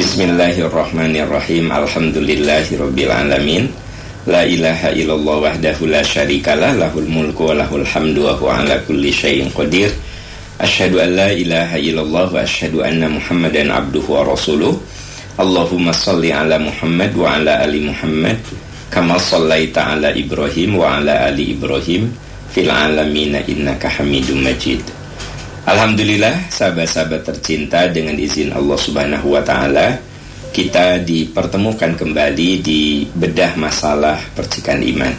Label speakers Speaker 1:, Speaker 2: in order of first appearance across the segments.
Speaker 1: Bismillahirrahmanirrahim. Alhamdulillahirabbil alamin. La ilaha illallah wahdahu la syarikalah, lahul mulku wa lahul hamdu wa huwa ala kulli syai'in qadir. Asyhadu an la ilaha illallah wa asyhadu anna Muhammadan abduhu wa rasuluh. Allahumma shalli ala Muhammad wa ala ali Muhammad kama shallaita ala Ibrahim wa ala ali Ibrahim fil alamin innaka Hamidum Majid. Alhamdulillah, sahabat-sahabat tercinta, dengan izin Allah Subhanahu wa ta'ala, kita dipertemukan kembali di bedah masalah percikan iman.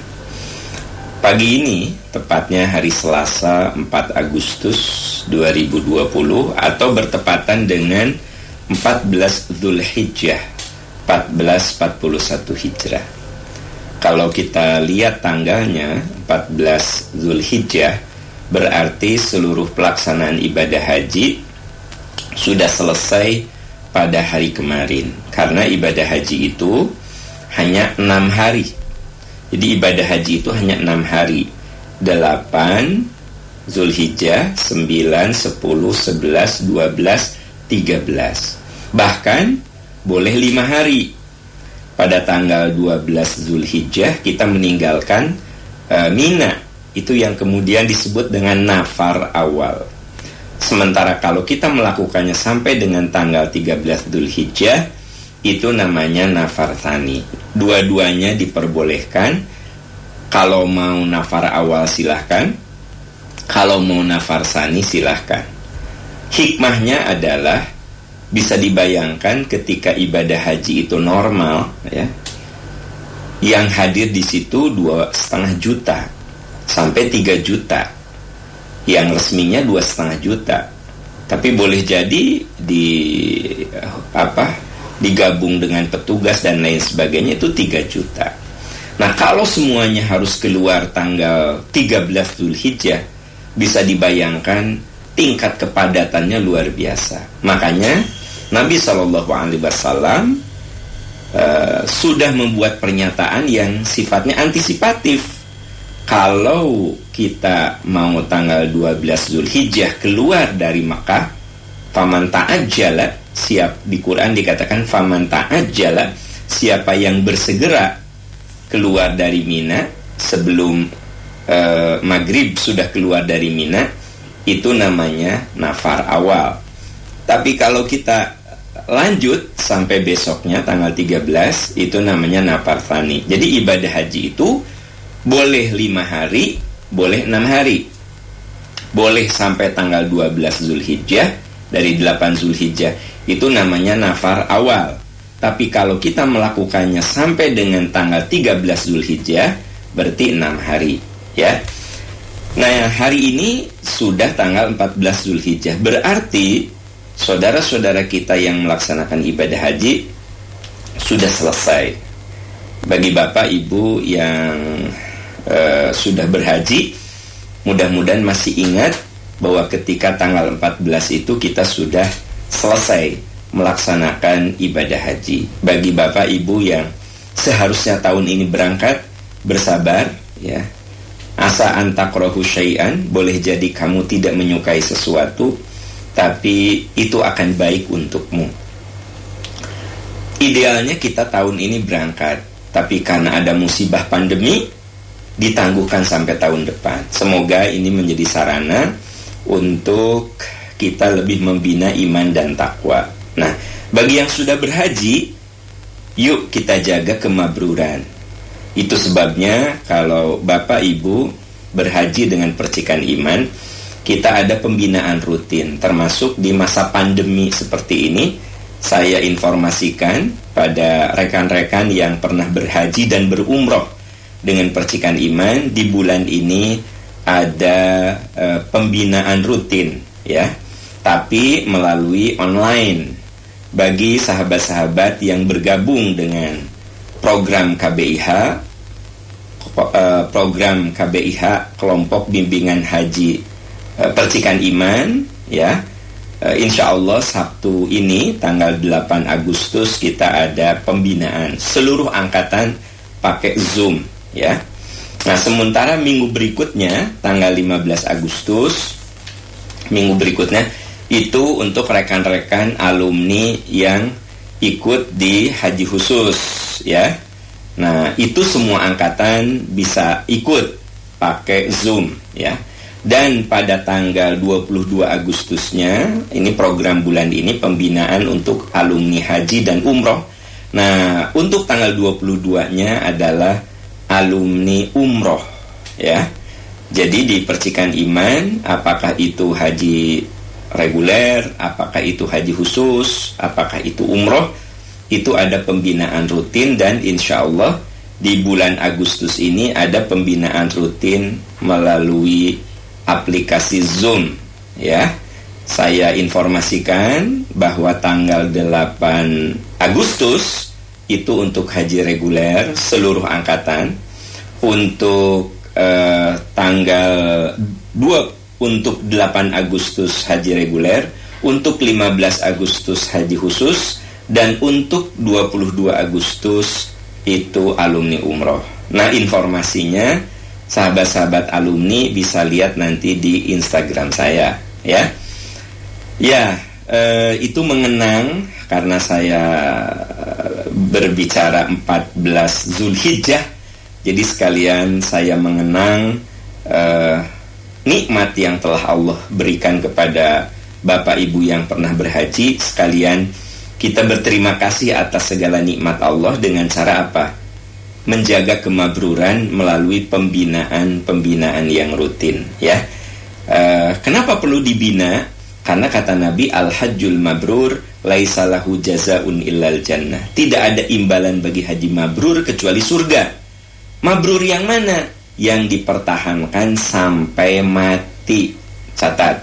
Speaker 1: Pagi ini, tepatnya hari Selasa 4 Agustus 2020 atau bertepatan dengan 14 Dzulhijjah 1441 Hijrah. Kalau kita lihat tanggalnya 14 Dzulhijjah, berarti seluruh pelaksanaan ibadah haji sudah selesai pada hari kemarin. Karena ibadah haji itu hanya 6 hari. Jadi ibadah haji itu hanya 6 hari. 8 Zulhijjah, 9, 10, 11, 12, 13. Bahkan boleh 5 hari. Pada tanggal 12 Zulhijjah kita meninggalkan Mina. Itu yang kemudian disebut dengan nafar awal. Sementara kalau kita melakukannya sampai dengan tanggal 13 Dzulhijjah, itu namanya nafar tsani. Dua-duanya diperbolehkan. Kalau mau nafar awal silahkan, kalau mau nafar tsani silahkan. Hikmahnya adalah bisa dibayangkan ketika ibadah haji itu normal, ya, yang hadir di situ 2,5 juta sampai 3 juta, yang resminya 2,5 juta. Tapi boleh jadi digabung dengan petugas dan lain sebagainya, itu 3 juta. Nah, kalau semuanya harus keluar tanggal 13 Dzulhijjah, bisa dibayangkan tingkat kepadatannya luar biasa. Makanya Nabi SAW sudah membuat pernyataan yang sifatnya antisipatif. Kalau kita mau tanggal 12 Dzulhijjah keluar dari Makkah, faman ta'ajjala, di Quran dikatakan faman ta'ajjala, siapa yang bersegera keluar dari Mina sebelum maghrib sudah keluar dari Mina, itu namanya nafar awal. Tapi kalau kita lanjut sampai besoknya tanggal 13, itu namanya nafar tsani. Jadi ibadah haji itu boleh 5 hari, boleh 6 hari. Boleh sampai tanggal 12 Zulhijjah, dari 8 Zulhijjah, itu namanya nafar awal. Tapi kalau kita melakukannya sampai dengan tanggal 13 Zulhijjah, berarti 6 hari, ya. Nah, hari ini sudah tanggal 14 Zulhijjah. Berarti saudara-saudara kita yang melaksanakan ibadah haji sudah selesai. Bagi Bapak Ibu yang sudah berhaji, mudah-mudahan masih ingat bahwa ketika tanggal 14 itu kita sudah selesai melaksanakan ibadah haji. Bagi Bapak Ibu yang seharusnya tahun ini berangkat, bersabar, ya. Asa antakrahu syai'an, boleh jadi kamu tidak menyukai sesuatu, tapi itu akan baik untukmu. Idealnya kita tahun ini berangkat, tapi karena ada musibah pandemi, ditangguhkan sampai tahun depan. Semoga ini menjadi sarana untuk kita lebih membina iman dan takwa. Nah, bagi yang sudah berhaji, yuk kita jaga kemabruran. Itu sebabnya kalau Bapak Ibu berhaji dengan percikan iman, kita ada pembinaan rutin. Termasuk di masa pandemi seperti ini, saya informasikan pada rekan-rekan yang pernah berhaji dan berumroh dengan percikan iman, di bulan ini ada pembinaan rutin, ya, tapi melalui online. Bagi sahabat-sahabat yang bergabung dengan program KBIH, kelompok bimbingan haji percikan iman, ya, insya Allah Sabtu ini tanggal 8 Agustus kita ada pembinaan seluruh angkatan pakai Zoom, ya. Nah, sementara minggu berikutnya tanggal 15 Agustus, minggu berikutnya itu untuk rekan-rekan alumni yang ikut di haji khusus ya. Nah, itu semua angkatan bisa ikut pakai Zoom ya. Dan pada tanggal 22 Agustusnya, ini program bulan ini pembinaan untuk alumni haji dan umroh. Nah, untuk tanggal 22-nya adalah alumni umroh ya. Jadi di Percikan Iman, apakah itu haji reguler, apakah itu haji khusus, apakah itu umroh, itu ada pembinaan rutin. Dan insya Allah di bulan Agustus ini ada pembinaan rutin melalui aplikasi Zoom ya. Saya informasikan bahwa tanggal 8 Agustus itu untuk haji reguler seluruh angkatan, untuk tanggal 2 untuk 8 Agustus haji reguler, untuk 15 Agustus haji khusus, dan untuk 22 Agustus itu alumni umroh. Nah, informasinya sahabat-sahabat alumni bisa lihat nanti di Instagram saya ya. Ya, itu mengenang karena saya berbicara 14 Zulhijjah. Jadi sekalian saya mengenang nikmat yang telah Allah berikan kepada Bapak Ibu yang pernah berhaji. Sekalian kita berterima kasih atas segala nikmat Allah dengan cara apa? Menjaga kemabruran melalui pembinaan yang rutin ya. Kenapa perlu dibina? Karena kata Nabi, al-hajjul mabrur laisa lahu jazaun illal jannah. Tidak ada imbalan bagi haji mabrur kecuali surga. Mabrur yang mana? Yang dipertahankan sampai mati. Catat.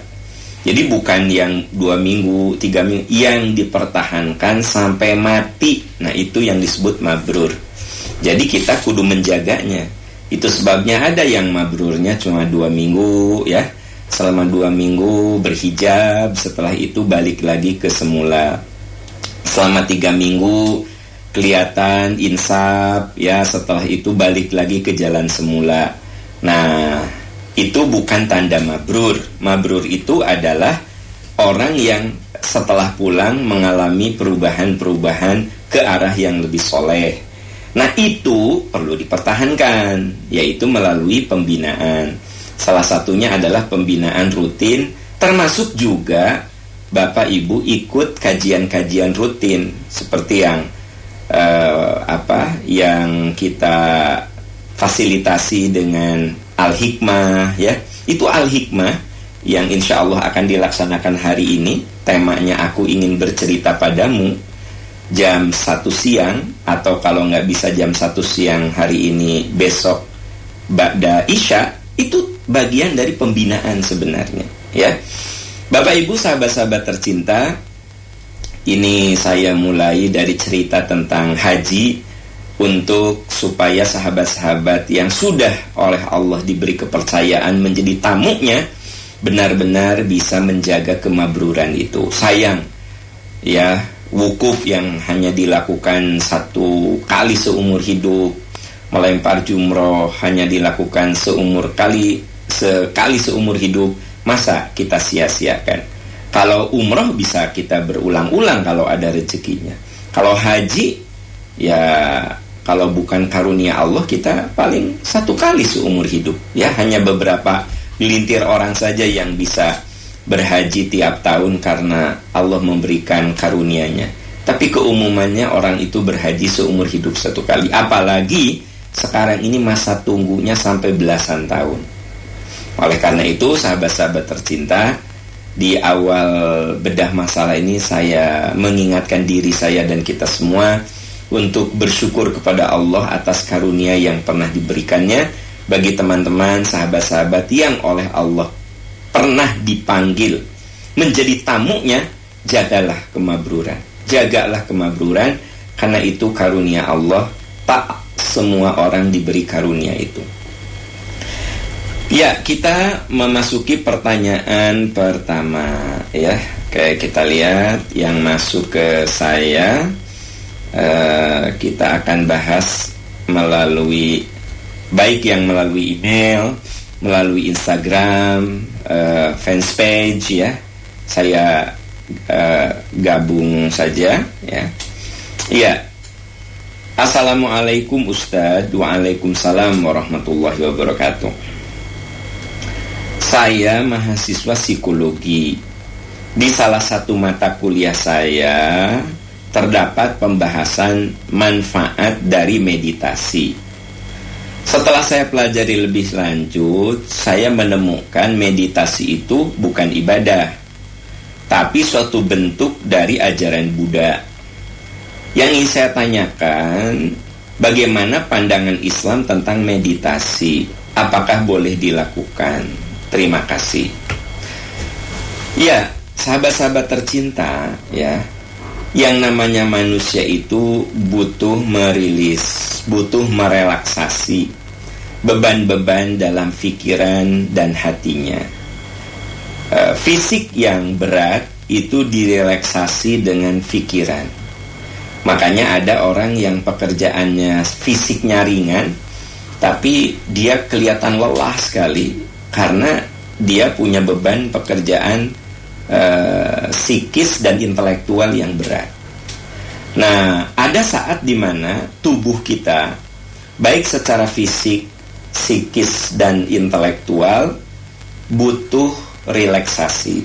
Speaker 1: Jadi bukan yang 2 minggu, 3 minggu, yang dipertahankan sampai mati. Nah, itu yang disebut mabrur. Jadi kita kudu menjaganya. Itu sebabnya ada yang mabrurnya cuma 2 minggu ya. Selama 2 minggu berhijab, setelah itu balik lagi ke semula. Selama 3 minggu kelihatan insaf ya, setelah itu balik lagi ke jalan semula. Nah, itu bukan tanda mabrur. Mabrur itu adalah orang yang setelah pulang mengalami perubahan-perubahan ke arah yang lebih soleh. Nah, itu perlu dipertahankan, yaitu melalui pembinaan. Salah satunya adalah pembinaan rutin, termasuk juga Bapak Ibu ikut kajian-kajian rutin seperti yang yang kita fasilitasi dengan Al-Hikmah ya. Itu Al-Hikmah yang insya Allah akan dilaksanakan hari ini. Temanya aku ingin bercerita padamu, jam 1 siang, atau kalau nggak bisa jam 1 siang hari ini, besok ba'da Isya. Itu bagian dari pembinaan sebenarnya ya. Bapak Ibu, sahabat-sahabat tercinta, ini saya mulai dari cerita tentang haji untuk supaya sahabat-sahabat yang sudah oleh Allah diberi kepercayaan menjadi tamunya benar-benar bisa menjaga kemabruran itu. Sayang ya, wukuf yang hanya dilakukan 1 kali seumur hidup, melempar jumroh hanya dilakukan sekali seumur hidup, masa kita sia-siakan? Kalau umroh bisa kita berulang-ulang kalau ada rezekinya. Kalau haji, ya kalau bukan karunia Allah, kita paling 1 kali seumur hidup. Ya, hanya beberapa gelintir orang saja yang bisa berhaji tiap tahun karena Allah memberikan karunia-Nya. Tapi keumumannya orang itu berhaji seumur hidup 1 kali. Apalagi sekarang ini masa tunggunya sampai belasan tahun. Oleh karena itu, sahabat-sahabat tercinta, di awal bedah masalah ini saya mengingatkan diri saya dan kita semua untuk bersyukur kepada Allah atas karunia yang pernah diberikannya bagi teman-teman, sahabat-sahabat yang oleh Allah pernah dipanggil menjadi tamunya. Jagalah kemabruran, jagalah kemabruran, karena itu karunia Allah. Tak semua orang diberi karunia itu. Ya, kita memasuki pertanyaan pertama ya. Oke, kita lihat yang masuk ke saya. Kita akan bahas melalui, baik yang melalui email, melalui Instagram, fanspage ya. Saya gabung saja ya. Ya, Assalamualaikum Ustadz. Waalaikumsalam warahmatullahi wabarakatuh. Saya mahasiswa psikologi. Di salah satu mata kuliah saya terdapat pembahasan manfaat dari meditasi. Setelah saya pelajari lebih lanjut, saya menemukan meditasi itu bukan ibadah, tapi suatu bentuk dari ajaran Buddha. Yang ingin saya tanyakan, bagaimana pandangan Islam tentang meditasi? Apakah boleh dilakukan? Terima kasih. Ya, sahabat-sahabat tercinta, ya, yang namanya manusia itu butuh merilis, butuh merelaksasi beban-beban dalam pikiran dan hatinya. Fisik yang berat itu direlaksasi dengan pikiran. Makanya ada orang yang pekerjaannya fisiknya ringan, tapi dia kelihatan lelah sekali karena dia punya beban pekerjaan psikis dan intelektual yang berat. Nah, ada saat dimana tubuh kita, baik secara fisik, psikis, dan intelektual, butuh relaksasi,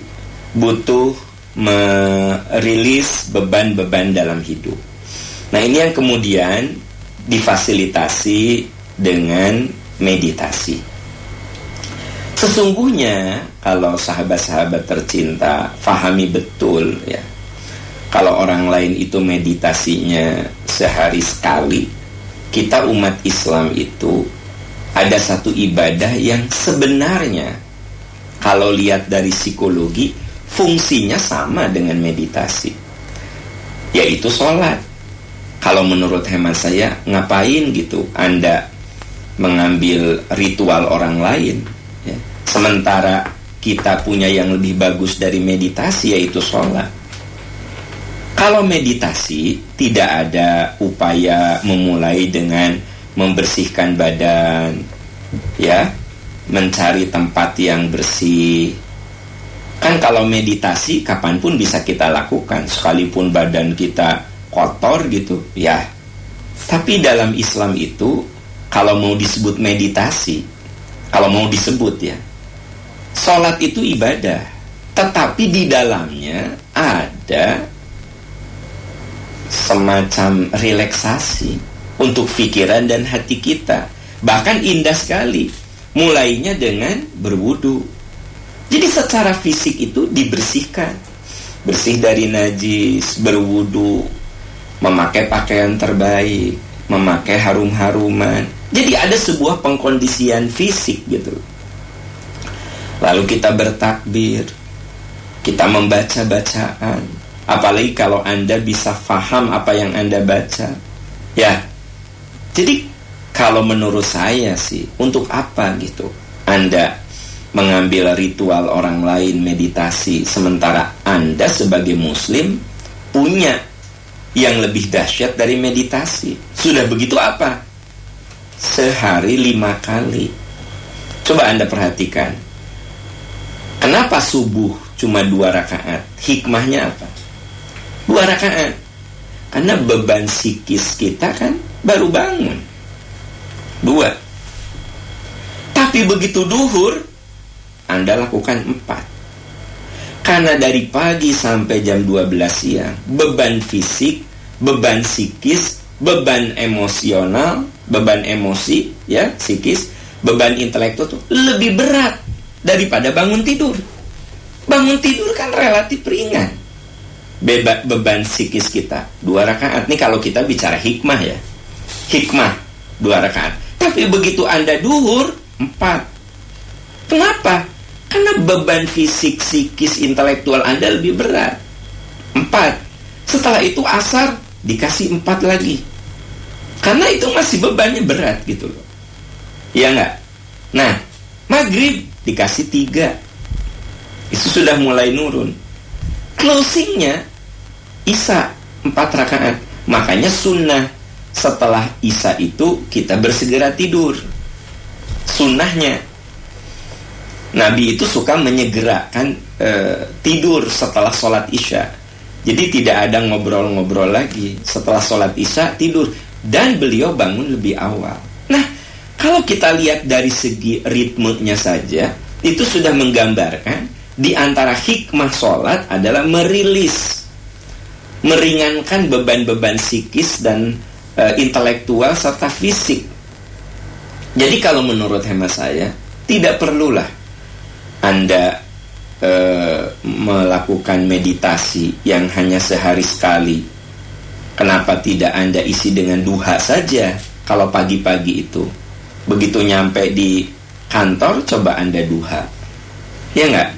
Speaker 1: butuh merilis beban-beban dalam hidup. Nah, ini yang kemudian difasilitasi dengan meditasi. Sesungguhnya kalau sahabat-sahabat tercinta fahami betul, ya, kalau orang lain itu meditasinya sehari sekali, kita umat Islam itu ada satu ibadah yang sebenarnya kalau lihat dari psikologi fungsinya sama dengan meditasi, yaitu sholat. Kalau menurut hemat saya, ngapain gitu Anda mengambil ritual orang lain, ya? Sementara kita punya yang lebih bagus dari meditasi, yaitu sholat. Kalau meditasi tidak ada upaya memulai dengan membersihkan badan, ya, mencari tempat yang bersih. Kan kalau meditasi kapanpun bisa kita lakukan, sekalipun badan kita kotor gitu, ya. Tapi dalam Islam itu, kalau mau disebut meditasi, kalau mau disebut, ya, sholat itu ibadah, tetapi di dalamnya ada semacam relaksasi untuk pikiran dan hati kita. Bahkan indah sekali, mulainya dengan berwudu. Jadi secara fisik itu dibersihkan, bersih dari najis, berwudu, memakai pakaian terbaik, memakai harum-haruman. Jadi ada sebuah pengkondisian fisik gitu. Lalu kita bertakbir, kita membaca bacaan. Apalagi kalau Anda bisa faham apa yang Anda baca, ya. Jadi kalau menurut saya sih, untuk apa gitu Anda mengambil ritual orang lain meditasi, sementara Anda sebagai muslim punya yang lebih dahsyat dari meditasi? Sudah begitu apa? Sehari 5 kali. Coba Anda perhatikan, kenapa subuh cuma 2 rakaat? Hikmahnya apa? 2 rakaat. Karena beban psikis kita kan baru bangun. 2. Tapi begitu duhur Anda lakukan 4. Karena dari pagi sampai jam 12 siang, beban fisik, beban psikis, beban emosional, beban emosi, ya, psikis, beban intelektual itu lebih berat daripada bangun tidur. Bangun tidur kan relatif ringan. Beban psikis kita 2 rakaat. Nih kalau kita bicara hikmah, ya, hikmah 2 rakaat. Tapi begitu Anda duhur 4. Kenapa? Karena beban fisik, psikis, intelektual Anda lebih berat. 4. Setelah itu asar dikasih 4 lagi. Karena itu masih bebannya berat gitu loh. Iya enggak? Nah, maghrib dikasih 3. Itu sudah mulai nurun. Closingnya Isya 4 rakaat. Makanya sunnah setelah Isya itu kita bersegera tidur. Sunnahnya Nabi itu suka menyegerakan tidur setelah sholat Isya. Jadi tidak ada ngobrol-ngobrol lagi. Setelah sholat isya tidur. Dan beliau bangun lebih awal. Nah, kalau kita lihat dari segi ritmenya saja, itu sudah menggambarkan di antara hikmah sholat adalah meringankan beban-beban psikis dan intelektual serta fisik. Jadi kalau menurut hemat saya, tidak perlulah Anda melakukan meditasi yang hanya sehari sekali. Kenapa tidak Anda isi dengan duha saja kalau pagi-pagi itu? Begitu nyampe di kantor, coba Anda duha. Ya enggak?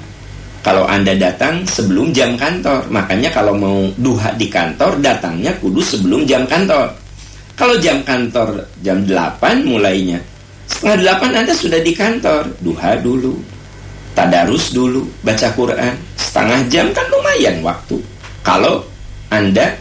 Speaker 1: Kalau Anda datang sebelum jam kantor, makanya kalau mau duha di kantor, datangnya kudu sebelum jam kantor. Kalau jam kantor jam 8 mulainya, setengah 8 Anda sudah di kantor, duha dulu, tadarus dulu, baca Quran. Setengah jam kan lumayan waktu. Kalau Anda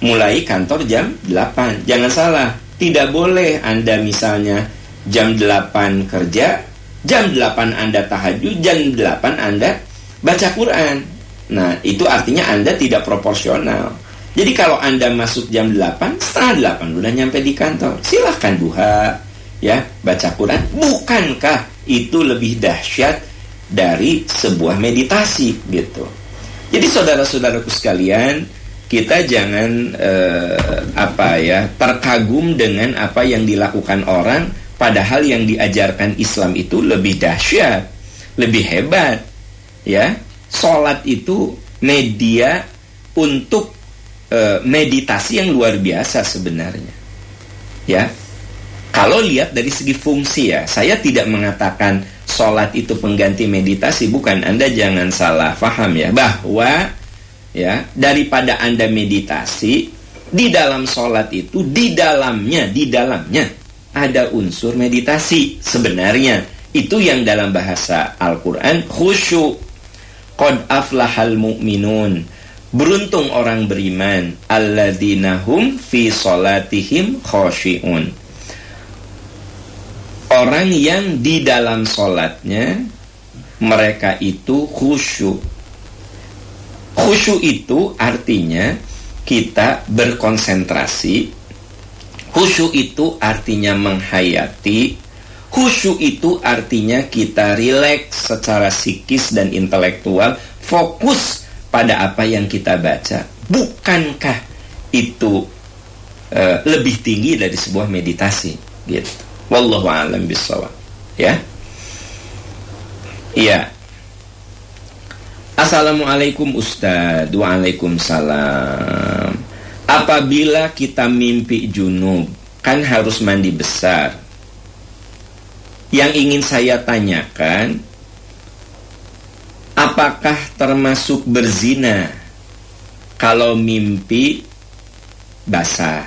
Speaker 1: mulai kantor jam 8, jangan salah, tidak boleh Anda misalnya jam 8 kerja, jam 8 Anda tahajud, jam 8 Anda baca Quran. Nah, itu artinya Anda tidak proporsional. Jadi kalau Anda masuk jam 8, setengah 8 udah nyampe di kantor, silahkan duha, ya, baca Quran. Bukankah itu lebih dahsyat dari sebuah meditasi gitu? Jadi saudara-saudaraku sekalian, kita jangan terkagum dengan apa yang dilakukan orang, padahal yang diajarkan Islam itu lebih dahsyat, lebih hebat. Ya, sholat itu media untuk meditasi yang luar biasa sebenarnya. Ya, kalau lihat dari segi fungsi, ya, saya tidak mengatakan sholat itu pengganti meditasi, bukan. Anda jangan salah paham ya, bahwa ya, daripada Anda meditasi, di dalam sholat itu, di dalamnya ada unsur meditasi sebenarnya. Itu yang dalam bahasa Al-Quran khusyuk. Qad aflahal mu'minun, beruntung orang beriman, alladzina hum fi sholatihim khosyi'un, orang yang di dalam sholatnya mereka itu khusyuk. Khusyuk itu artinya kita berkonsentrasi. Khusyuk itu artinya menghayati. Khusyuk itu artinya kita rileks secara psikis dan intelektual, fokus pada apa yang kita baca. Bukankah itu lebih tinggi dari sebuah meditasi? Gitu. Wallahu a'lam bishawab. Ya. Iya. Assalamualaikum Ustaz. Waalaikumsalam. Apabila kita mimpi junub, kan harus mandi besar. Yang ingin saya tanyakan, apakah termasuk berzina kalau mimpi basah?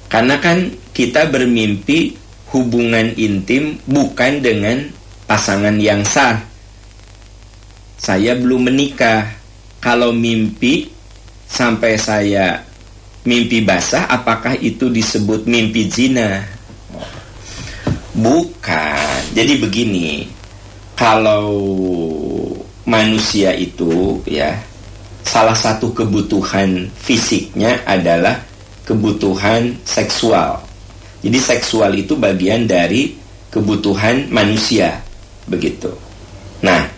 Speaker 1: Karena kan kita bermimpi hubungan intim bukan dengan pasangan yang sah. Saya belum menikah. Kalau mimpi sampai saya mimpi basah, apakah itu disebut mimpi zina? Bukan. Jadi begini, kalau manusia itu, ya, salah satu kebutuhan fisiknya adalah kebutuhan seksual. Jadi seksual itu bagian dari kebutuhan manusia, begitu. Nah,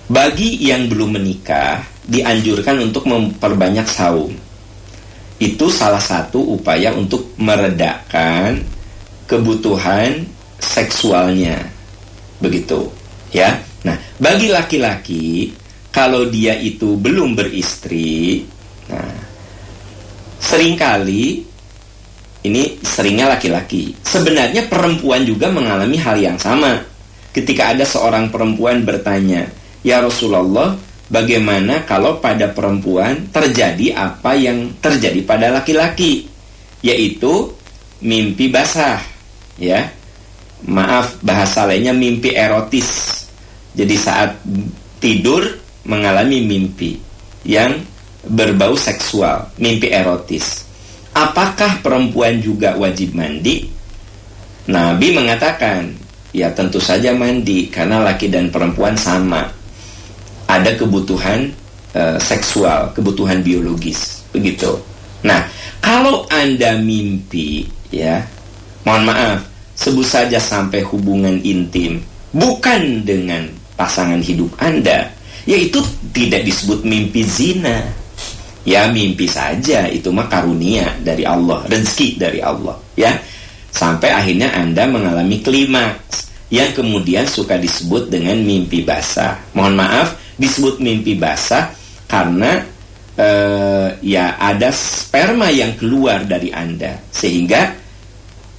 Speaker 1: bagi yang belum menikah, dianjurkan untuk memperbanyak saum. Itu salah satu upaya untuk meredakan kebutuhan seksualnya, begitu, ya. Nah, bagi laki-laki, kalau dia itu belum beristri, nah, seringkali, ini seringnya laki-laki, sebenarnya perempuan juga mengalami hal yang sama. Ketika ada seorang perempuan bertanya, ya Rasulullah, bagaimana kalau pada perempuan terjadi apa yang terjadi pada laki-laki, yaitu mimpi basah, ya, maaf bahasa lainnya mimpi erotis. Jadi saat tidur mengalami mimpi yang berbau seksual, mimpi erotis. Apakah perempuan juga wajib mandi? Nabi mengatakan, ya tentu saja mandi, karena laki dan perempuan sama, ada kebutuhan seksual, kebutuhan biologis, begitu. Nah, kalau Anda mimpi, ya, mohon maaf, sebut saja sampai hubungan intim, bukan dengan pasangan hidup Anda, yaitu tidak disebut mimpi zina. Ya, mimpi saja, itu mah karunia dari Allah, rezeki dari Allah, ya. Sampai akhirnya Anda mengalami klimaks, yang kemudian suka disebut dengan mimpi basah. Mohon maaf, disebut mimpi basah karena ya ada sperma yang keluar dari Anda, sehingga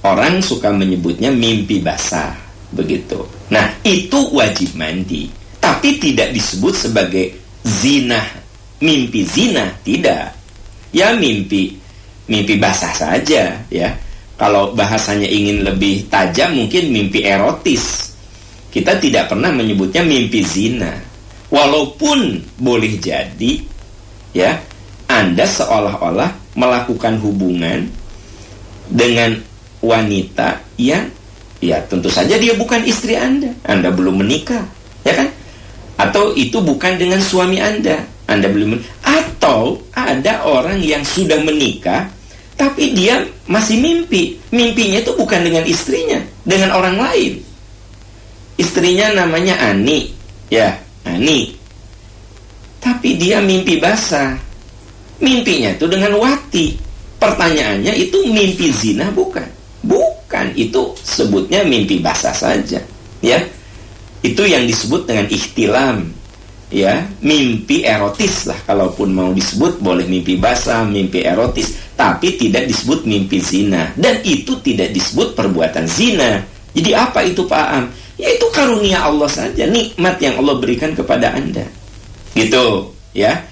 Speaker 1: orang suka menyebutnya mimpi basah, begitu. Nah, itu wajib mandi, tapi tidak disebut sebagai zina, mimpi zina, tidak. Ya, mimpi basah saja, ya. Kalau bahasanya ingin lebih tajam, mungkin mimpi erotis. Kita tidak pernah menyebutnya mimpi zina. Walaupun boleh jadi, ya, Anda seolah-olah melakukan hubungan dengan wanita yang, ya, tentu saja dia bukan istri Anda belum menikah, ya kan? Atau itu bukan dengan suami Anda belum menikah. Atau ada orang yang sudah menikah, tapi dia masih mimpi. Mimpinya itu bukan dengan istrinya, dengan orang lain. Istrinya namanya Ani, ya, Ani. Tapi dia mimpi basah. Mimpinya itu dengan Wati. Pertanyaannya, itu mimpi zina bukan? Bukan, itu sebutnya mimpi basah saja, ya. Itu yang disebut dengan ihtilam, ya, mimpi erotis lah. Kalaupun mau disebut, boleh mimpi basah, mimpi erotis, tapi tidak disebut mimpi zina. Dan itu tidak disebut perbuatan zina. Jadi apa itu, Pak Am? Ya, itu karunia Allah saja, nikmat yang Allah berikan kepada Anda, gitu, ya.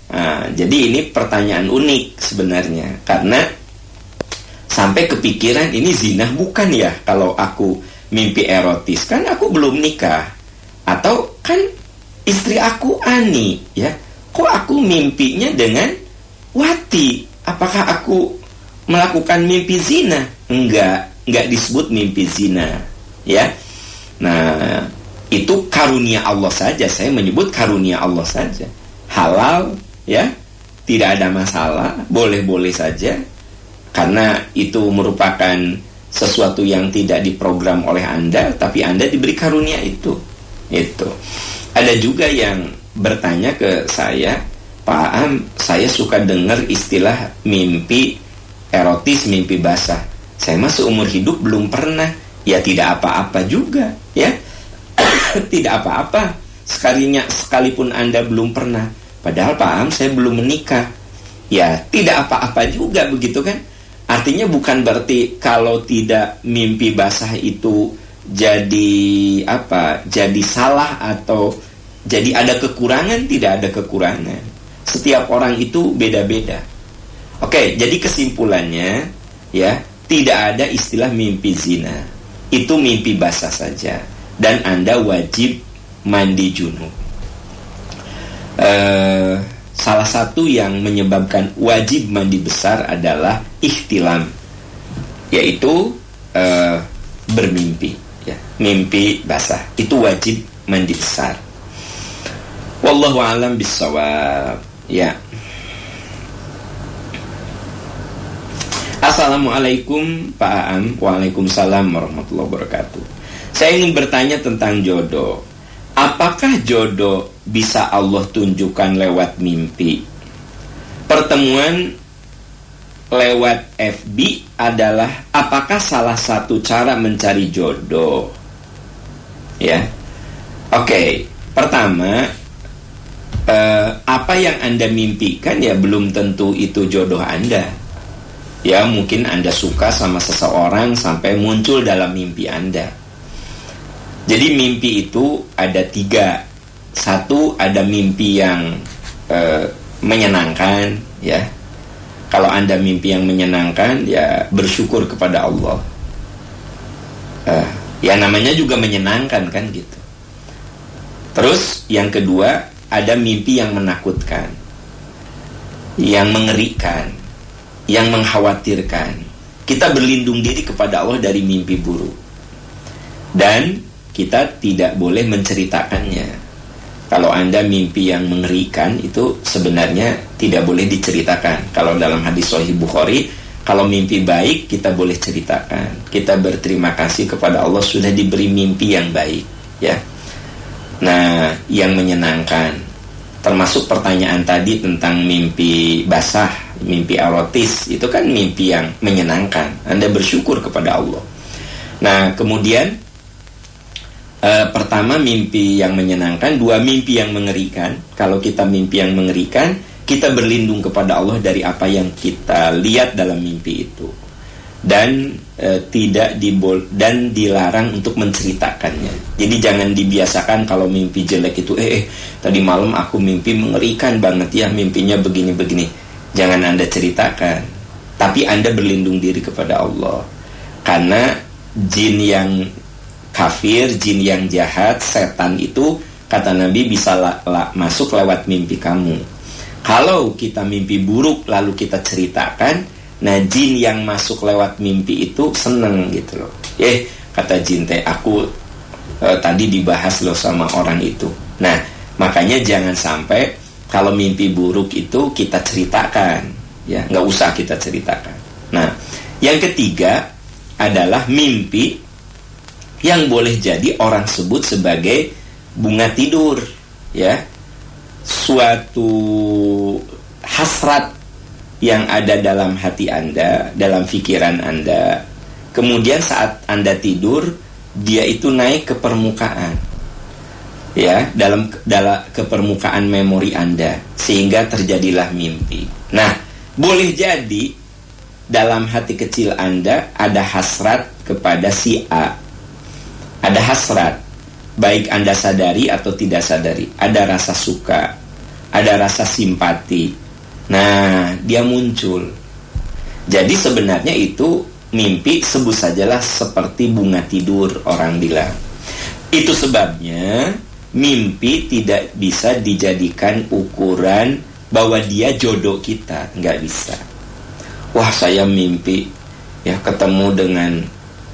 Speaker 1: Nah, jadi ini pertanyaan unik sebenarnya, karena sampai kepikiran, ini zina bukan ya kalau aku mimpi erotis, kan aku belum nikah, atau kan istri aku Ani, ya, kok aku mimpinya dengan Wati? Apakah aku melakukan mimpi zina? Enggak disebut mimpi zina, ya. Nah, itu karunia Allah saja. Saya menyebut karunia Allah saja. Halal, ya, tidak ada masalah, boleh-boleh saja, karena itu merupakan sesuatu yang tidak diprogram oleh Anda, tapi Anda diberi karunia itu. Ada juga yang bertanya ke saya, Pak Am, saya suka dengar istilah mimpi erotis, mimpi basah. Saya mah seumur hidup belum pernah. Ya, tidak apa-apa juga, ya. Tidak apa-apa sekalipun Anda belum pernah. Padahal Pak Am, saya belum menikah. Ya, tidak apa-apa juga, begitu kan? Artinya bukan berarti kalau tidak mimpi basah itu jadi apa? Jadi salah atau jadi ada kekurangan. Tidak ada kekurangan. Setiap orang itu beda-beda. Oke, jadi kesimpulannya, ya, tidak ada istilah mimpi zina. Itu mimpi basah saja. Dan Anda wajib mandi junub. Salah satu yang menyebabkan wajib mandi besar adalah ihtilam, yaitu bermimpi, ya, mimpi basah. Itu wajib mandi besar. Wallahu a'lam bissawab, ya. Assalamualaikum Pak Aam. Waalaikumsalam warahmatullahi wabarakatuh. Saya ingin bertanya tentang jodoh. Apakah jodoh bisa Allah tunjukkan lewat mimpi? Pertemuan lewat FB adalah apakah salah satu cara mencari jodoh? Ya. Oke, pertama, apa yang Anda mimpikan ya belum tentu itu jodoh Anda. Ya, mungkin Anda suka sama seseorang sampai muncul dalam mimpi Anda. Jadi mimpi itu ada 3. Satu, ada mimpi yang menyenangkan, ya. Kalau Anda mimpi yang menyenangkan, ya bersyukur kepada Allah. Ya namanya juga menyenangkan kan, gitu. Terus yang kedua, ada mimpi yang menakutkan, yang mengerikan, yang mengkhawatirkan. Kita berlindung diri kepada Allah dari mimpi buruk. Dan kita tidak boleh menceritakannya. Kalau Anda mimpi yang mengerikan, itu sebenarnya tidak boleh diceritakan. Kalau dalam hadis Sahih Bukhari, kalau mimpi baik kita boleh ceritakan. Kita berterima kasih kepada Allah sudah diberi mimpi yang baik, ya. Nah, yang menyenangkan, termasuk pertanyaan tadi tentang mimpi basah, mimpi erotis, itu kan mimpi yang menyenangkan. Anda bersyukur kepada Allah. Nah, kemudian pertama mimpi yang menyenangkan, dua mimpi yang mengerikan. Kalau kita mimpi yang mengerikan, kita berlindung kepada Allah dari apa yang kita lihat dalam mimpi itu, dan dan dilarang untuk menceritakannya. Jadi jangan dibiasakan kalau mimpi jelek itu, tadi malam aku mimpi mengerikan banget ya, mimpinya begini-begini. Jangan Anda ceritakan, tapi Anda berlindung diri kepada Allah, karena jin yang kafir, jin yang jahat, setan itu, kata Nabi, bisa masuk lewat mimpi kamu. Kalau kita mimpi buruk lalu kita ceritakan, nah jin yang masuk lewat mimpi itu seneng gitu loh. Kata jin teh, aku tadi dibahas loh sama orang itu. Nah, makanya jangan sampai kalau mimpi buruk itu kita ceritakan, ya, nggak usah kita ceritakan. Nah, yang ketiga adalah mimpi yang boleh jadi orang sebut sebagai bunga tidur, ya, suatu hasrat yang ada dalam hati Anda, dalam pikiran Anda. Kemudian saat Anda tidur, dia itu naik ke permukaan, ya, dalam ke permukaan memori Anda, sehingga terjadilah mimpi. Nah, boleh jadi dalam hati kecil Anda ada hasrat kepada si A. Ada hasrat, baik Anda sadari atau tidak sadari. Ada rasa suka, ada rasa simpati. Nah, dia muncul. Jadi sebenarnya itu mimpi, sebut sajalah seperti bunga tidur, orang bilang. Itu sebabnya mimpi tidak bisa dijadikan ukuran bahwa dia jodoh kita. Nggak bisa. Wah, saya mimpi ya ketemu dengan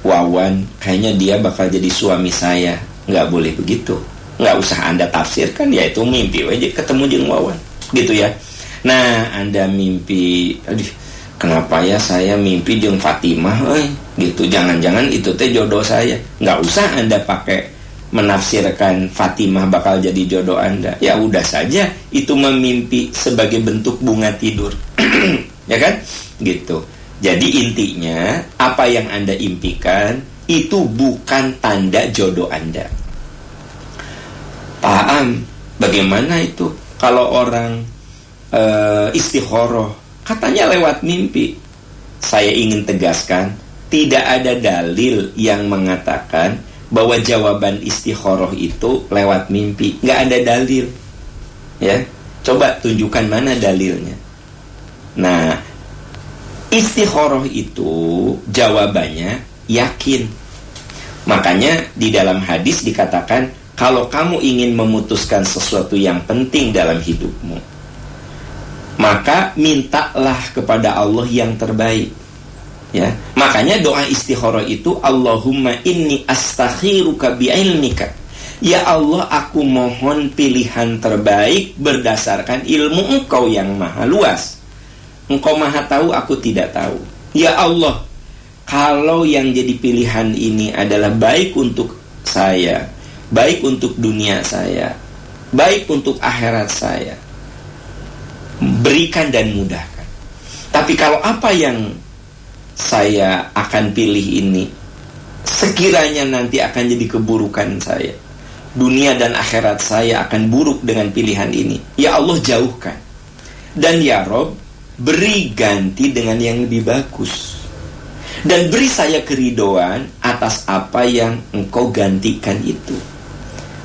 Speaker 1: Wawan, kayaknya dia bakal jadi suami saya. Nggak boleh begitu. Nggak usah Anda tafsirkan, ya itu mimpi aja ketemu dengan Wawan, gitu ya. Nah, Anda mimpi, aduh, kenapa ya saya mimpi dengan Fatimah, gitu. Jangan-jangan itu teh jodoh saya. Nggak usah Anda pakai menafsirkan Fatimah bakal jadi jodoh Anda. Ya udah saja, itu memimpi sebagai bentuk bunga tidur. Ya kan? Gitu. Jadi intinya, apa yang Anda impikan itu bukan tanda jodoh Anda. Paham? Bagaimana itu? Kalau orang istikharah, katanya lewat mimpi. Saya ingin tegaskan, tidak ada dalil yang mengatakan bahwa jawaban istikharah itu lewat mimpi. Nggak ada dalil. Ya, coba tunjukkan mana dalilnya. Nah, istikharah itu jawabannya yakin. Makanya di dalam hadis dikatakan, kalau kamu ingin memutuskan sesuatu yang penting dalam hidupmu, maka mintalah kepada Allah yang terbaik. Ya, makanya doa istikharah itu, Allahumma inni astakhiruka bi'ilmika. Ya Allah, aku mohon pilihan terbaik berdasarkan ilmu Engkau yang maha luas. Engkau maha tahu, aku tidak tahu. Ya Allah, kalau yang jadi pilihan ini adalah baik untuk saya, baik untuk dunia saya, baik untuk akhirat saya, berikan dan mudahkan. Tapi kalau apa yang saya akan pilih ini sekiranya nanti akan jadi keburukan saya, dunia dan akhirat saya akan buruk dengan pilihan ini, ya Allah jauhkan. Dan ya Rob, beri ganti dengan yang lebih bagus. Dan beri saya keridoan atas apa yang Engkau gantikan itu.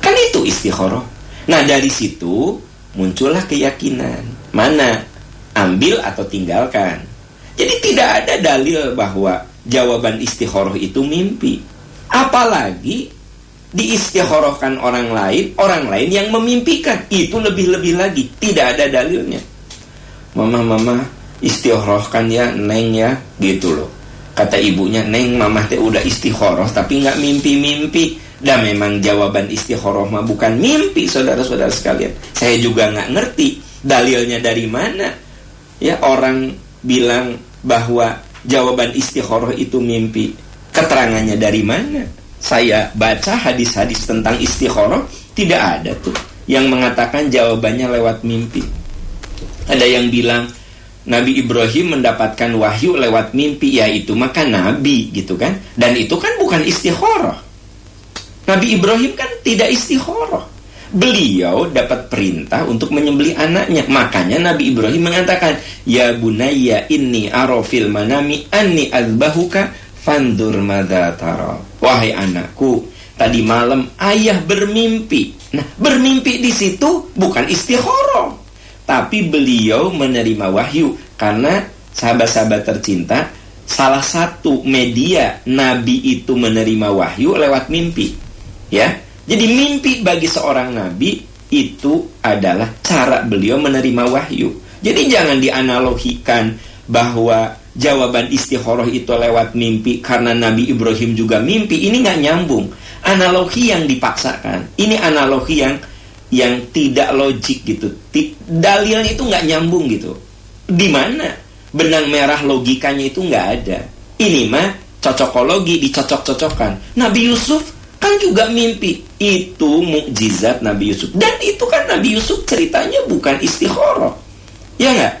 Speaker 1: Kan itu istikharah. Nah, dari situ muncullah keyakinan. Mana? Ambil atau tinggalkan. Jadi tidak ada dalil bahwa jawaban istikharah itu mimpi. Apalagi diistikharahkan orang lain yang memimpikan. Itu lebih-lebih lagi. Tidak ada dalilnya. Mama istikharahkan ya Neng ya, gitu loh. Kata ibunya, Neng, mama teh udah istikharah tapi nggak mimpi-mimpi. Dan memang jawaban istikharah mah bukan mimpi, saudara-saudara sekalian. Saya juga nggak ngerti dalilnya dari mana. Ya, orang bilang bahwa jawaban istikharah itu mimpi. Keterangannya dari mana? Saya baca hadis-hadis tentang istikharah, tidak ada tuh yang mengatakan jawabannya lewat mimpi. Ada yang bilang Nabi Ibrahim mendapatkan wahyu lewat mimpi, ya itu maka nabi gitu kan. Dan itu kan bukan istikharah. Nabi Ibrahim kan tidak istikharah. Beliau dapat perintah untuk menyembelih anaknya. Makanya Nabi Ibrahim mengatakan, ya bunayya inni ara fil manami anni azbahuka fandur madza tara. Wahai anakku, tadi malam ayah bermimpi. Nah, bermimpi di situ bukan istikharah, tapi beliau menerima wahyu. Karena sahabat-sahabat tercinta, salah satu media Nabi itu menerima wahyu lewat mimpi. Ya, jadi mimpi bagi seorang nabi itu adalah cara beliau menerima wahyu. Jadi jangan dianalogikan bahwa jawaban istikharah itu lewat mimpi karena Nabi Ibrahim juga mimpi. Ini nggak nyambung. Analogi yang dipaksakan. Ini analogi yang tidak logik gitu. Dalilnya itu nggak nyambung gitu. Di mana benang merah logikanya itu nggak ada. Ini mah cocokologi, dicocok-cocokkan. Nabi Yusuf kan juga mimpi. Itu mukjizat Nabi Yusuf. Dan itu kan Nabi Yusuf ceritanya bukan istikharah, ya nggak?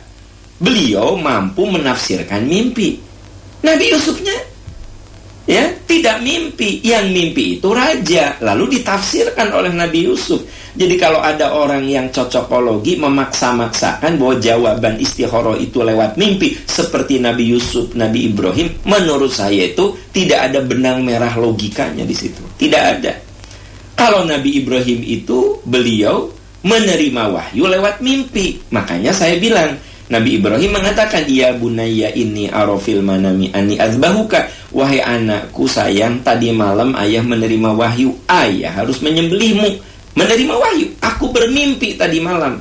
Speaker 1: Beliau mampu menafsirkan mimpi. Nabi Yusufnya ya tidak mimpi. Yang mimpi itu raja, lalu ditafsirkan oleh Nabi Yusuf. Jadi kalau ada orang yang cocokologi memaksa-maksakan bahwa jawaban istikharah itu lewat mimpi seperti Nabi Yusuf, Nabi Ibrahim, menurut saya itu tidak ada benang merah logikanya di situ. Tidak ada. Kalau Nabi Ibrahim itu beliau menerima wahyu lewat mimpi. Makanya saya bilang, Nabi Ibrahim mengatakan, ya bunayya inni ara fil manami anni azbahuka. Wahai anakku sayang, tadi malam ayah menerima wahyu, ayah harus menyembelihmu. Menerima wahyu, aku bermimpi tadi malam,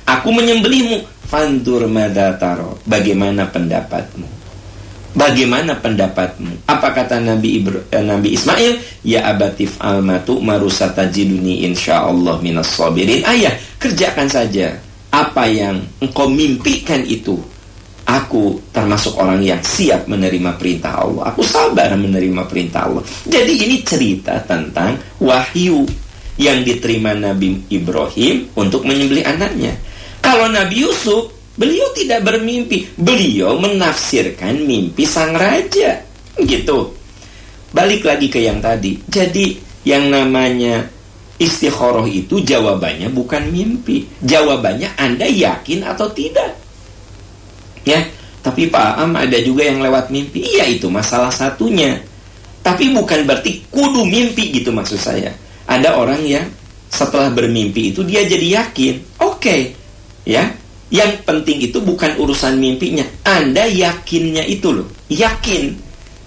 Speaker 1: aku menyembelihmu. Fandur madza tara. Bagaimana pendapatmu? Bagaimana pendapatmu? Apa kata Nabi Ismail? Ya abatif almatu marusatajiduni insyaallah minas sabirin. Ayah, kerjakan saja apa yang engkau mimpikan itu. Aku termasuk orang yang siap menerima perintah Allah. Aku sabar menerima perintah Allah. Jadi ini cerita tentang wahyu yang diterima Nabi Ibrahim untuk menyembelih anaknya. Kalau Nabi Yusuf, beliau tidak bermimpi, beliau menafsirkan mimpi sang raja. Gitu. Balik lagi ke yang tadi. Jadi yang namanya istikharah itu jawabannya bukan mimpi. Jawabannya Anda yakin atau tidak. Ya, tapi Pak Am ada juga yang lewat mimpi. Iya, itu masalah satunya. Tapi bukan berarti kudu mimpi gitu maksud saya. Ada orang yang setelah bermimpi itu dia jadi yakin. Oke, ya. Yang penting itu bukan urusan mimpinya. Anda yakinnya itu loh. Yakin.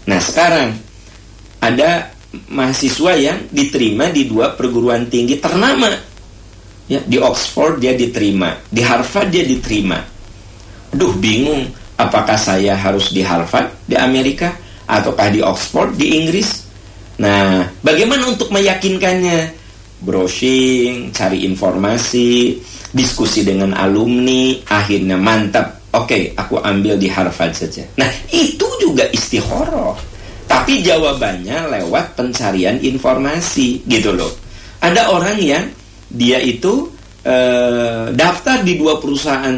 Speaker 1: Nah sekarang ada mahasiswa yang diterima di 2 perguruan tinggi ternama. Ya, di Oxford dia diterima, di Harvard dia diterima. Duh, bingung. Apakah saya harus di Harvard di Amerika ataukah di Oxford di Inggris? Nah, bagaimana untuk meyakinkannya? Browsing, cari informasi, diskusi dengan alumni, akhirnya mantap. Oke, aku ambil di Harvard saja. Nah, itu juga istikharah. Tapi jawabannya lewat pencarian informasi, gitu loh. Ada orang yang dia itu daftar di 2 perusahaan,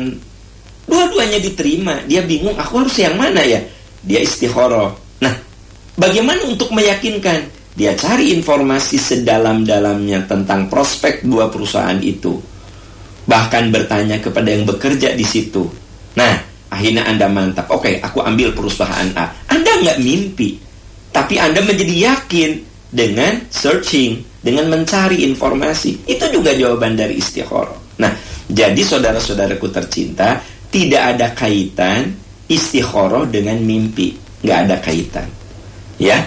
Speaker 1: dua-duanya diterima. Dia bingung, aku harus yang mana ya? Dia istikharah. Nah, bagaimana untuk meyakinkan? Dia cari informasi sedalam-dalamnya tentang prospek 2 perusahaan itu. Bahkan bertanya kepada yang bekerja di situ. Nah, akhirnya Anda mantap. Oke, aku ambil perusahaan A. Anda nggak mimpi, tapi Anda menjadi yakin dengan searching, dengan mencari informasi. Itu juga jawaban dari istikharah. Nah, jadi saudara-saudaraku tercinta, tidak ada kaitan istikharah dengan mimpi. Nggak ada kaitan. Ya.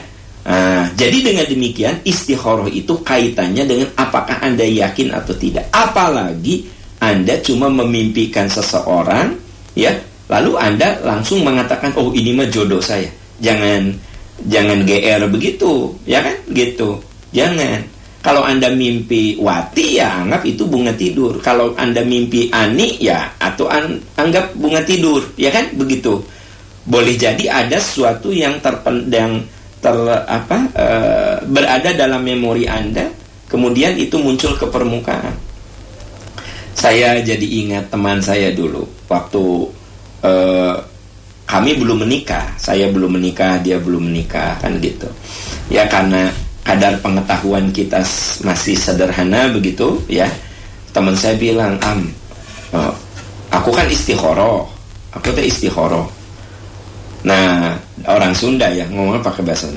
Speaker 1: Jadi dengan demikian istikharah itu kaitannya dengan apakah Anda yakin atau tidak. Apalagi Anda cuma memimpikan seseorang, ya, lalu Anda langsung mengatakan, oh ini mah jodoh saya. Jangan GR begitu, ya kan? Gitu. Jangan. Kalau Anda mimpi Wati, ya anggap itu bunga tidur. Kalau Anda mimpi Ani, ya atau anggap bunga tidur, ya kan? Begitu. Boleh jadi ada sesuatu yang berada dalam memori Anda, kemudian itu muncul ke permukaan. Saya jadi ingat teman saya dulu waktu kami belum menikah. Saya belum menikah, dia belum menikah, kan gitu. Ya karena kadar pengetahuan kita masih sederhana begitu, ya. Teman saya bilang, aku kan istikharah. Aku tuh istikharah. Nah, orang Sunda ya ngomongnya pakai bahasa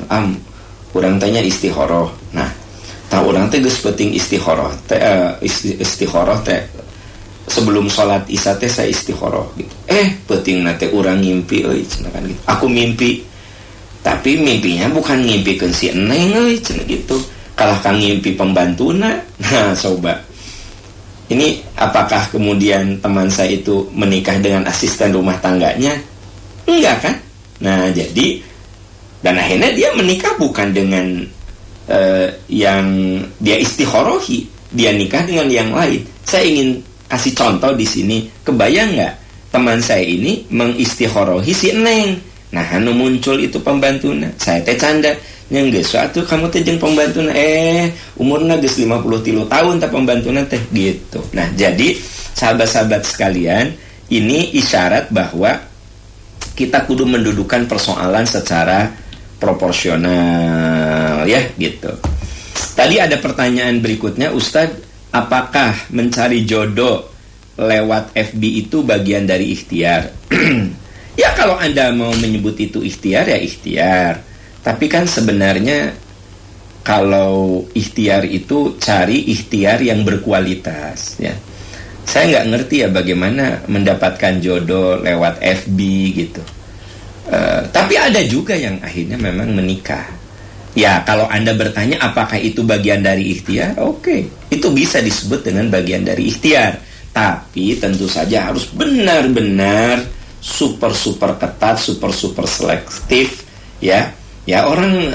Speaker 1: orang tanya istikharah. Nah, tahu orang teh geus penting istikharah. Istikharah teh sebelum sholat isya teh saya istikharah gitu. Penting nate orang ngimpi euy cenah kan gitu. Aku mimpi. Tapi mimpinya bukan ngimpi si Neng cenah gitu. Kalah kang ngimpi pembantuna. Nah, coba. Ini apakah kemudian teman saya itu menikah dengan asisten rumah tangganya? Enggak kan? Nah, jadi dan akhirnya dia menikah bukan dengan yang dia istikharohi, dia nikah dengan yang lain. Saya ingin kasih contoh di sini. Kebayang nggak teman saya ini mengistikharohi si Neng? Nah, anu muncul itu pembantuna. Saya teh canda, nya geus atuh kamu teh jeung pembantuna umurna geus 53 tahun teh pembantuna teh gitu. Nah, jadi sahabat-sahabat sekalian, ini isyarat bahwa kita kudu mendudukan persoalan secara proporsional ya gitu. Tadi ada pertanyaan berikutnya, Ustadz, apakah mencari jodoh lewat FB itu bagian dari ikhtiar? Ya kalau Anda mau menyebut itu ikhtiar, ya ikhtiar. Tapi kan sebenarnya kalau ikhtiar itu cari ikhtiar yang berkualitas ya. Saya nggak ngerti ya bagaimana mendapatkan jodoh lewat FB gitu. Tapi ada juga yang akhirnya memang menikah. Ya kalau Anda bertanya apakah itu bagian dari ikhtiar, oke. Itu bisa disebut dengan bagian dari ikhtiar. Tapi tentu saja harus benar-benar super ketat, super selektif ya. Ya orang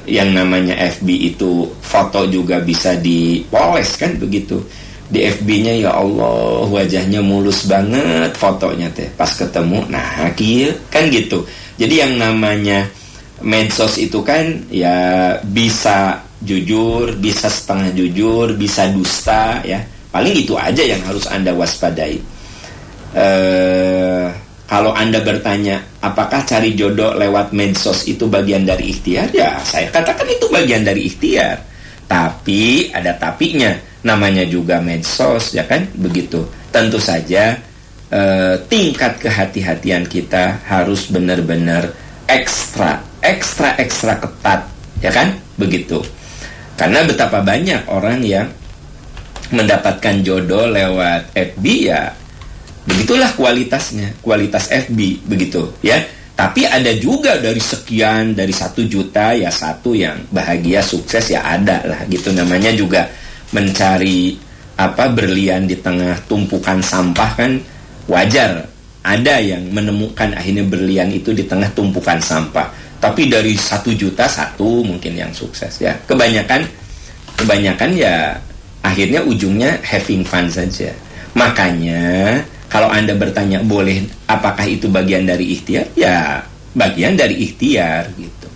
Speaker 1: yang namanya FB itu foto juga bisa dipoles kan begitu. Di FB-nya ya Allah wajahnya mulus banget fotonya teh. Pas ketemu nah kieu kan gitu. Jadi yang namanya medsos itu kan ya bisa jujur, bisa setengah jujur, bisa dusta ya. Paling itu aja yang harus Anda waspadai. Kalau Anda bertanya, apakah cari jodoh lewat medsos itu bagian dari ikhtiar? Ya, saya katakan itu bagian dari ikhtiar. Tapi, ada tapinya. Namanya juga medsos, ya kan? Begitu. Tentu saja, tingkat kehati-hatian kita harus benar-benar ekstra ketat, ya kan? Begitu. Karena betapa banyak orang yang mendapatkan jodoh lewat FB ya, begitulah kualitasnya, kualitas FB begitu ya. Tapi ada juga dari sekian, dari 1 juta ya satu yang bahagia sukses ya ada lah gitu. Namanya juga mencari berlian di tengah tumpukan sampah kan wajar. Ada yang menemukan akhirnya berlian itu di tengah tumpukan sampah. Tapi dari 1 juta satu mungkin yang sukses ya. Kebanyakan ya akhirnya ujungnya having fun saja. Makanya kalau Anda bertanya boleh apakah itu bagian dari ikhtiar? Ya, bagian dari ikhtiar gitu.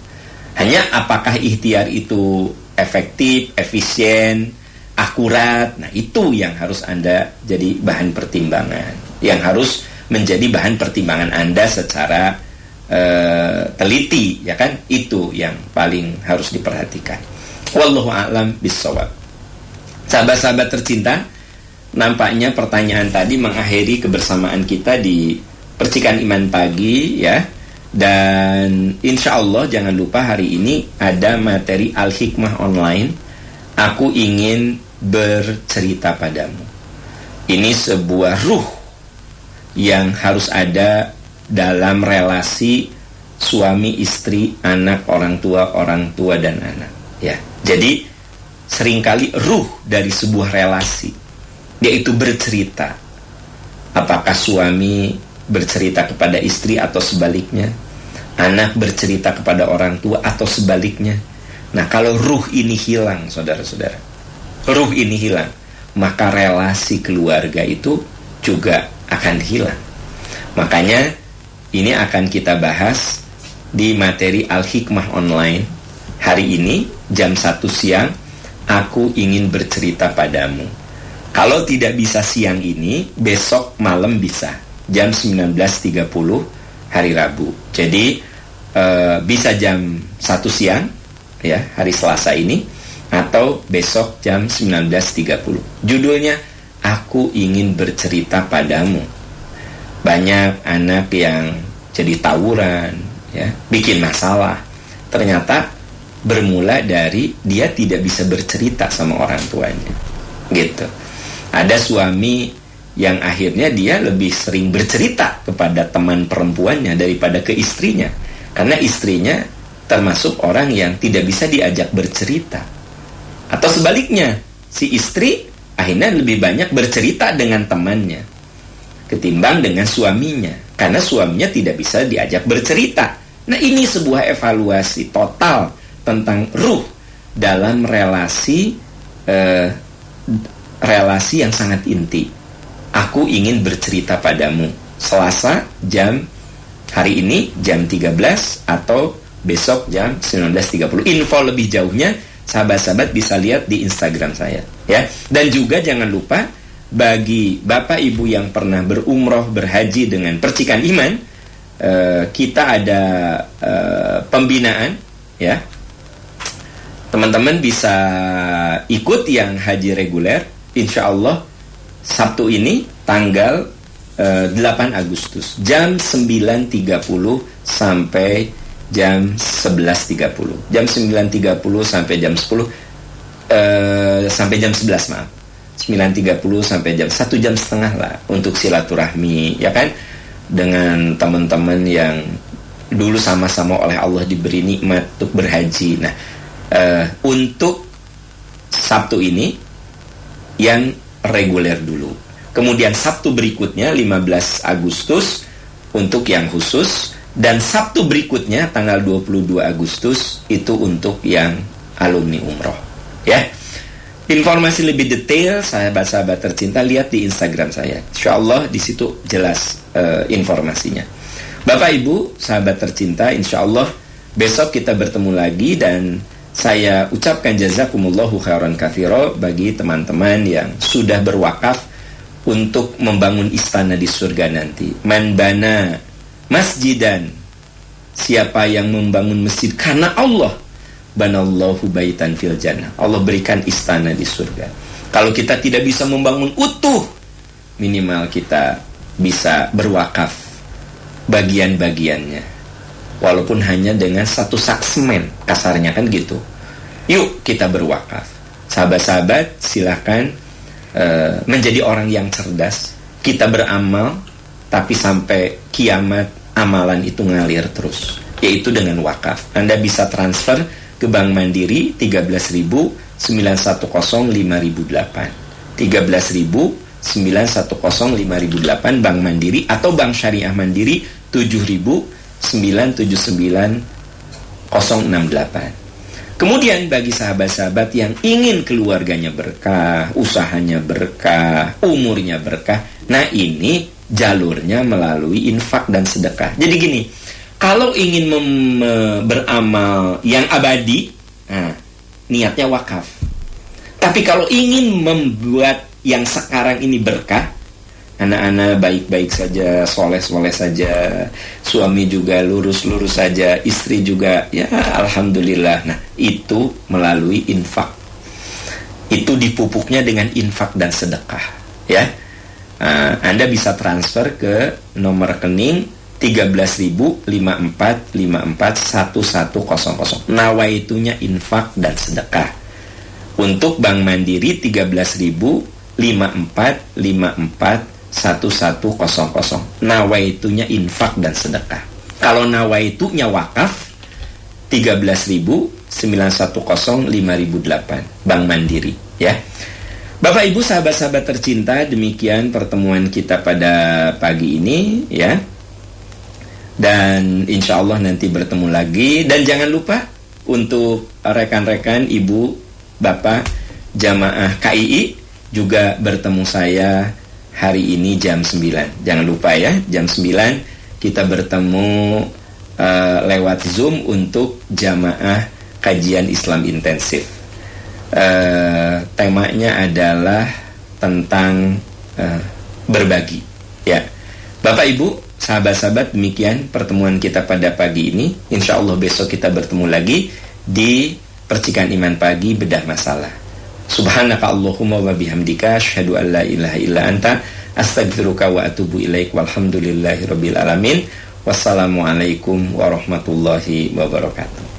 Speaker 1: Hanya apakah ikhtiar itu efektif, efisien, akurat? Nah, itu yang harus Anda jadi bahan pertimbangan. Yang harus menjadi bahan pertimbangan Anda secara teliti, ya kan? Itu yang paling harus diperhatikan. Wallahu a'lam bishawab. Sahabat-sahabat tercinta, nampaknya pertanyaan tadi mengakhiri kebersamaan kita di Percikan Iman Pagi ya. Dan insya Allah jangan lupa hari ini ada materi Al-Hikmah online. Aku ingin bercerita padamu. Ini sebuah ruh yang harus ada dalam relasi suami istri, anak, orang tua dan anak ya. Jadi seringkali ruh dari sebuah relasi yaitu bercerita. Apakah suami bercerita kepada istri atau sebaliknya, anak bercerita kepada orang tua atau sebaliknya. Nah, kalau ruh ini hilang, saudara-saudara, ruh ini hilang, maka relasi keluarga itu juga akan hilang. Makanya ini akan kita bahas di materi Al-Hikmah Online hari ini jam 1 siang. Aku ingin bercerita padamu. Kalau tidak bisa siang ini, besok malam bisa jam 19.30 hari Rabu. Jadi bisa jam 1 siang ya, hari Selasa ini, atau besok jam 19.30. Judulnya Aku Ingin Bercerita Padamu. Banyak anak yang jadi tawuran ya, bikin masalah. Ternyata bermula dari dia tidak bisa bercerita sama orang tuanya. Gitu. Ada suami yang akhirnya dia lebih sering bercerita kepada teman perempuannya daripada ke istrinya. Karena istrinya termasuk orang yang tidak bisa diajak bercerita. Atau sebaliknya, si istri akhirnya lebih banyak bercerita dengan temannya ketimbang dengan suaminya, karena suaminya tidak bisa diajak bercerita. Nah, ini sebuah evaluasi total tentang ruh dalam relasi yang sangat inti. Aku ingin bercerita padamu. Selasa jam hari ini jam 13 atau besok jam 19.30. Info lebih jauhnya sahabat-sahabat bisa lihat di Instagram saya ya. Dan juga jangan lupa bagi Bapak Ibu yang pernah berumroh, berhaji dengan percikan iman, kita ada pembinaan ya. Teman-teman bisa ikut yang haji reguler, insya Allah Sabtu ini tanggal 8 Agustus jam 9.30 sampai jam 11.30. Jam 9.30 sampai jam 10 sampai jam 11 maaf. 9.30 sampai jam 1 jam setengah lah untuk silaturahmi ya kan, dengan teman-teman yang dulu sama-sama oleh Allah diberi nikmat untuk berhaji. Nah, untuk Sabtu ini yang reguler dulu. Kemudian Sabtu berikutnya 15 Agustus untuk yang khusus, dan Sabtu berikutnya tanggal 22 Agustus itu untuk yang alumni umroh ya. Informasi lebih detail sahabat-sahabat tercinta lihat di Instagram saya. Insyaallah di situ jelas informasinya. Bapak Ibu, sahabat tercinta, insyaallah besok kita bertemu lagi, dan saya ucapkan jazakumullahu khairan katsira bagi teman-teman yang sudah berwakaf untuk membangun istana di surga nanti. Man bana masjidan, siapa yang membangun masjid karena Allah, banallahu baitan fil jannah, Allah berikan istana di surga. Kalau kita tidak bisa membangun utuh, minimal kita bisa berwakaf bagian-bagiannya, walaupun hanya dengan 1 sak semen, kasarnya kan gitu. Yuk kita berwakaf. Sahabat-sahabat silahkan menjadi orang yang cerdas. Kita beramal, tapi sampai kiamat amalan itu ngalir terus, yaitu dengan wakaf. Anda bisa transfer ke Bank Mandiri 13.910.5008, 13.910.5008 Bank Mandiri, atau Bank Syariah Mandiri 7.979.068. Kemudian bagi sahabat-sahabat yang ingin keluarganya berkah, usahanya berkah, umurnya berkah, nah ini jalurnya melalui infak dan sedekah. Jadi gini, kalau ingin beramal yang abadi, nah, niatnya wakaf. Tapi kalau ingin membuat yang sekarang ini berkah, anak-anak baik-baik saja, soleh-soleh saja, suami juga lurus-lurus saja, istri juga ya alhamdulillah. Nah, itu melalui infak. Itu dipupuknya dengan infak dan sedekah ya. Anda bisa transfer ke nomor rekening 13.054.54.1100. Nawaitunya infak dan sedekah. Untuk Bank Mandiri 13.054.54.1100. Nawaitunya infak dan sedekah. Kalau nawaitunya wakaf 13.910.5008 Bank Mandiri ya. Bapak Ibu, sahabat-sahabat tercinta, demikian pertemuan kita pada pagi ini ya. Dan insya Allah nanti bertemu lagi. Dan jangan lupa untuk rekan-rekan, ibu, bapak, jamaah KII juga bertemu saya hari ini jam 9. Jangan lupa ya, jam 9 kita bertemu lewat Zoom untuk jamaah kajian Islam intensif. Temanya adalah tentang berbagi. Ya, Bapak Ibu, sahabat-sahabat, demikian pertemuan kita pada pagi ini. Insya Allah besok kita bertemu lagi di Percikan Iman Pagi Bedah Masalah. Subhanaka Allahumma wa bihamdika asyhadu an la ilaha illa anta astaghfiruka wa atubu ilaik walhamdulillahi rabbil alamin. Wassalamualaikum warahmatullahi wabarakatuh.